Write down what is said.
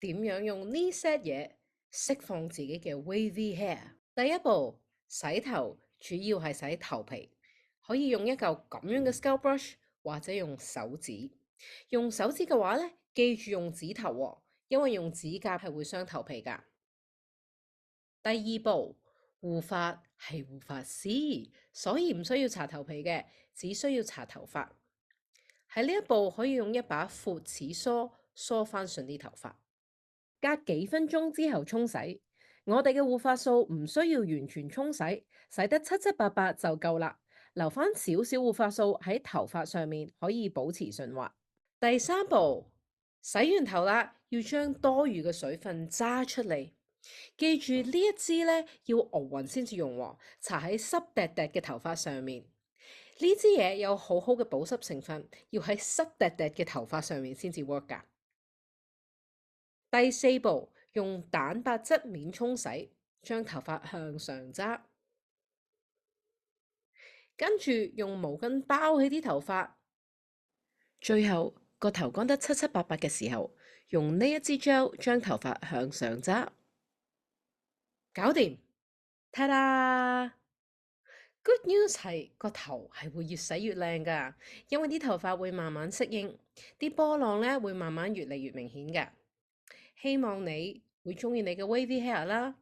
點樣用呢 set 嘢釋放自己嘅 wavy hair？第一步，洗頭主要係洗頭皮，可以用一嚿咁樣嘅 scalp brush 或者用手指。用手指嘅話咧，記住用指頭喎，因為用指甲係會傷頭皮噶。第二步，護髮係護髮師，所以唔需要搽頭皮嘅，只需要搽頭髮。喺呢一步可以用一把闊齒梳梳翻順啲頭髮。隔幾分鐘之後沖洗，我哋嘅護髮素唔需要完全沖洗，洗得七七八八就夠啦。留翻少少護髮素喺頭髮上面，可以保持順滑。第三步，洗完頭啦，要將多餘嘅水分揸出嚟。記住呢一支咧要熬勻先至用喎，搽喺濕滴滴嘅頭髮上面。呢支嘢有好好嘅保濕成分，要喺濕滴滴嘅頭髮上面先至 work 噶。第四步，用蛋白質面沖洗，將頭髮向上揸，跟住用毛巾包起啲頭髮，最後個頭乾得七七八八嘅時候，用呢一支 gel 將頭髮向上揸，搞掂，ta da！Good news 係個頭係會越洗越靚噶，因為啲頭髮會慢慢適應，啲波浪咧會慢慢越嚟越明顯噶。希望你會中意你嘅 wavy hair 啦。